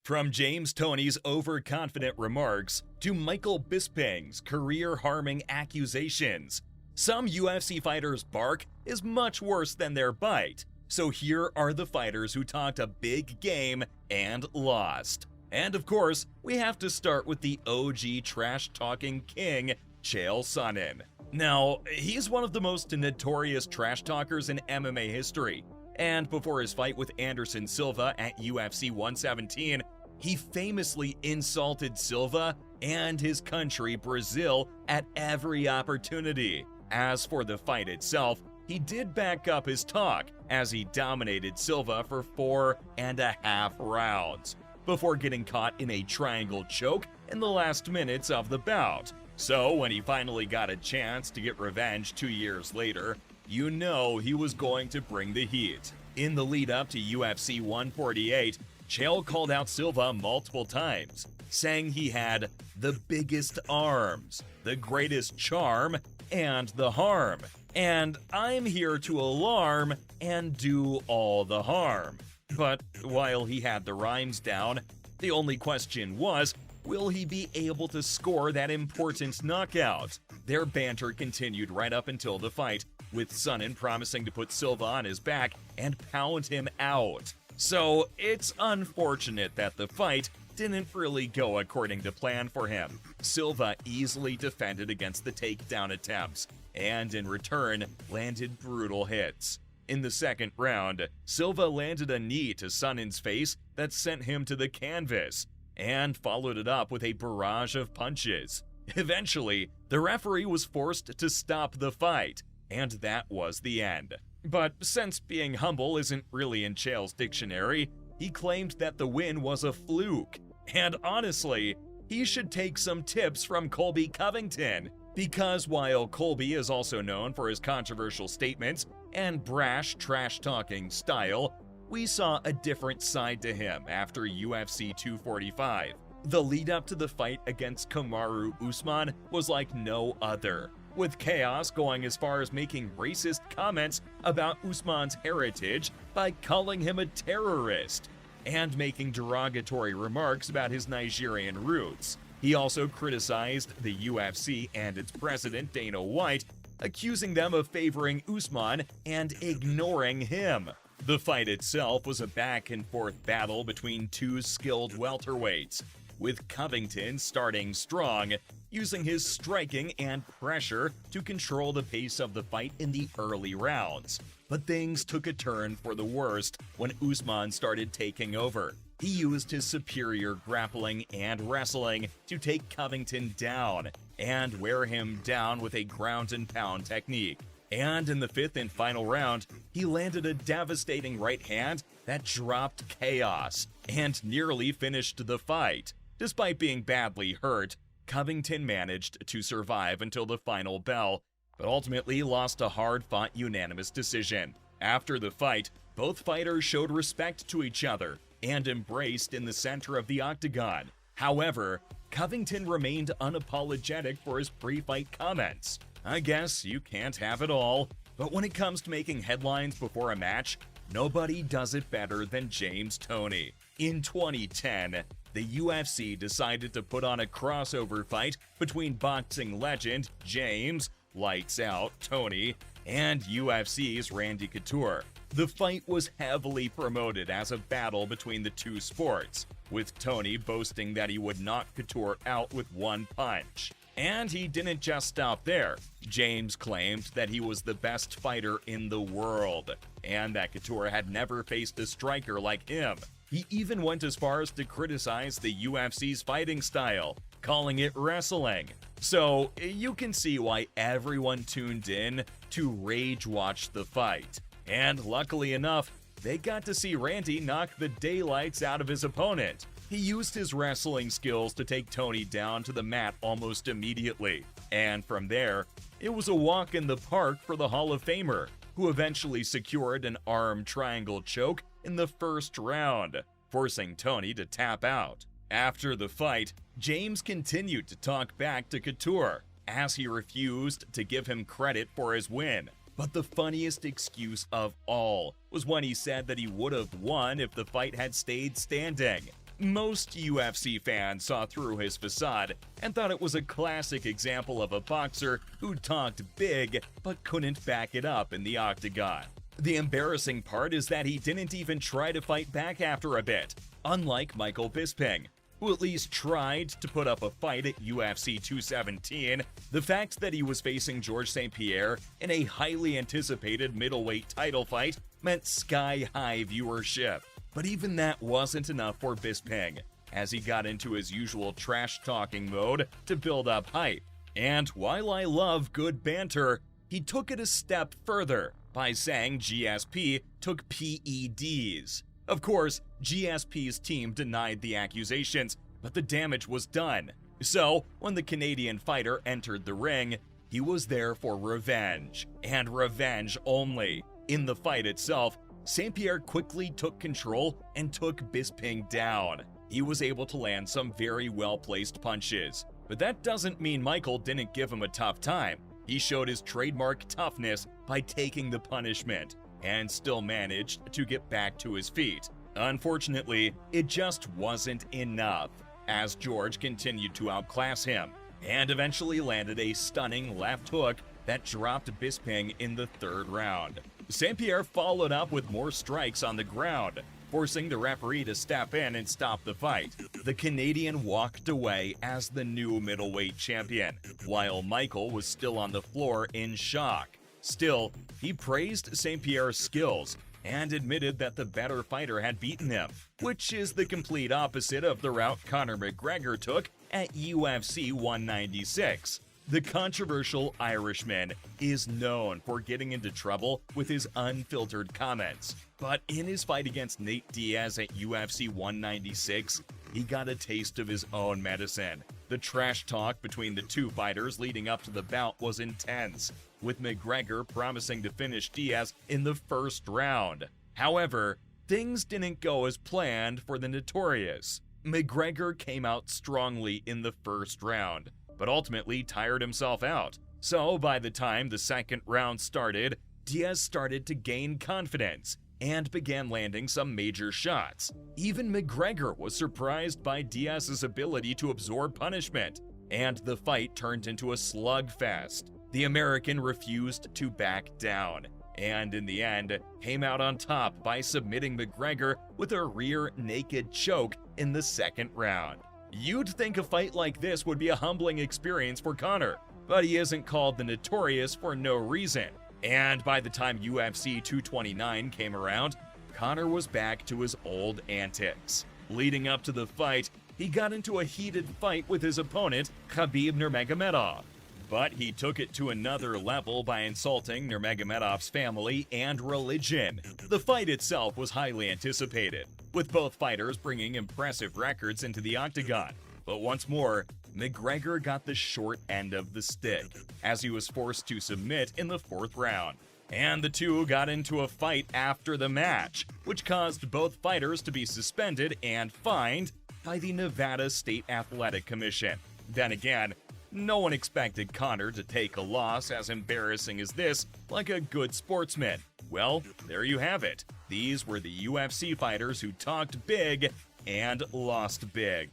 From James Toney's overconfident remarks to Michael Bisping's career-harming accusations, some UFC fighters' bark is much worse than their bite. So here are the fighters who talked a big game and lost. And of course, we have to start with the OG trash-talking king, Chael Sonnen. Now, he's one of the most notorious trash talkers in MMA history, and before his fight with Anderson Silva at UFC 117, he famously insulted Silva and his country, Brazil, at every opportunity. As for the fight itself, he did back up his talk as he dominated Silva for 4.5 rounds, before getting caught in a triangle choke in the last minutes of the bout. So when he finally got a chance to get revenge 2 years later, you know he was going to bring the heat. In the lead up to UFC 148, Chael called out Silva multiple times, saying he had the biggest arms, the greatest charm, and the harm. And I'm here to alarm and do all the harm. But while he had the rhymes down, the only question was, will he be able to score that important knockout? Their banter continued right up until the fight, with Sonnen promising to put Silva on his back and pound him out. So it's unfortunate that the fight didn't really go according to plan for him. Silva easily defended against the takedown attempts, and in return landed brutal hits. In the second round, Silva landed a knee to Sonnen's face that sent him to the canvas, and followed it up with a barrage of punches. Eventually, the referee was forced to stop the fight, and that was the end. But since being humble isn't really in Chael's dictionary, he claimed that the win was a fluke. And honestly, he should take some tips from Colby Covington, because while Colby is also known for his controversial statements and brash trash-talking style, we saw a different side to him after UFC 245. The lead-up to the fight against Kamaru Usman was like no other, with Chaos going as far as making racist comments about Usman's heritage by calling him a terrorist, and making derogatory remarks about his Nigerian roots. He also criticized the UFC and its president, Dana White, accusing them of favoring Usman and ignoring him. The fight itself was a back-and-forth battle between two skilled welterweights, with Covington starting strong, using his striking and pressure to control the pace of the fight in the early rounds. But things took a turn for the worst when Usman started taking over. He used his superior grappling and wrestling to take Covington down and wear him down with a ground-and-pound technique. And in the fifth and final round, he landed a devastating right hand that dropped Chaos and nearly finished the fight. Despite being badly hurt, Covington managed to survive until the final bell, but ultimately lost a hard-fought unanimous decision. After the fight, both fighters showed respect to each other and embraced in the center of the octagon. However, Covington remained unapologetic for his pre-fight comments. I guess you can't have it all, but when it comes to making headlines before a match, nobody does it better than James Toney. In 2010, the UFC decided to put on a crossover fight between boxing legend James "Lights Out" Toney and UFC's Randy Couture. The fight was heavily promoted as a battle between the two sports, with Toney boasting that he would knock Couture out with one punch. And he didn't just stop there. James claimed that he was the best fighter in the world, and that Couture had never faced a striker like him. He even went as far as to criticize the UFC's fighting style, calling it wrestling. So you can see why everyone tuned in to rage watch the fight. And luckily enough, they got to see Randy knock the daylights out of his opponent. He used his wrestling skills to take Toney down to the mat almost immediately. And from there, it was a walk in the park for the Hall of Famer, who eventually secured an arm triangle choke in the first round, forcing Toney to tap out. After the fight, James continued to talk back to Couture, as he refused to give him credit for his win. But the funniest excuse of all was when he said that he would have won if the fight had stayed standing. Most UFC fans saw through his facade and thought it was a classic example of a boxer who talked big but couldn't back it up in the octagon. The embarrassing part is that he didn't even try to fight back after a bit, unlike Michael Bisping, who at least tried to put up a fight at UFC 217. The fact that he was facing Georges St-Pierre in a highly anticipated middleweight title fight meant sky-high viewership. But even that wasn't enough for Bisping, as he got into his usual trash-talking mode to build up hype. And while I love good banter, he took it a step further by saying GSP took PEDs. Of course, GSP's team denied the accusations, but the damage was done. So, when the Canadian fighter entered the ring, he was there for revenge, and revenge only. In the fight itself, St-Pierre quickly took control and took Bisping down. He was able to land some very well-placed punches, but that doesn't mean Michael didn't give him a tough time. He showed his trademark toughness by taking the punishment, and still managed to get back to his feet. Unfortunately, it just wasn't enough, as George continued to outclass him, and eventually landed a stunning left hook that dropped Bisping in the third round. St-Pierre followed up with more strikes on the ground, forcing the referee to step in and stop the fight. The Canadian walked away as the new middleweight champion, while Michael was still on the floor in shock. Still, he praised St-Pierre's skills and admitted that the better fighter had beaten him, which is the complete opposite of the route Conor McGregor took at UFC 196. The controversial Irishman is known for getting into trouble with his unfiltered comments, but in his fight against Nate Diaz at UFC 196, he got a taste of his own medicine. The trash talk between the two fighters leading up to the bout was intense, with McGregor promising to finish Diaz in the first round. However, things didn't go as planned for the Notorious. McGregor came out strongly in the first round, but ultimately tired himself out. So by the time the second round started, Diaz started to gain confidence and began landing some major shots. Even McGregor was surprised by Diaz's ability to absorb punishment, and the fight turned into a slugfest. The American refused to back down, and in the end, came out on top by submitting McGregor with a rear naked choke in the second round. You'd think a fight like this would be a humbling experience for Conor, but he isn't called the Notorious for no reason. And by the time UFC 229 came around, Conor was back to his old antics. Leading up to the fight, he got into a heated fight with his opponent, Khabib Nurmagomedov. But he took it to another level by insulting Nurmagomedov's family and religion. The fight itself was highly anticipated, with both fighters bringing impressive records into the octagon. But once more, McGregor got the short end of the stick, as he was forced to submit in the fourth round. And the two got into a fight after the match, which caused both fighters to be suspended and fined by the Nevada State Athletic Commission. Then again, no one expected Conor to take a loss as embarrassing as this like a good sportsman. Well, there you have it. These were the UFC fighters who talked big and lost big.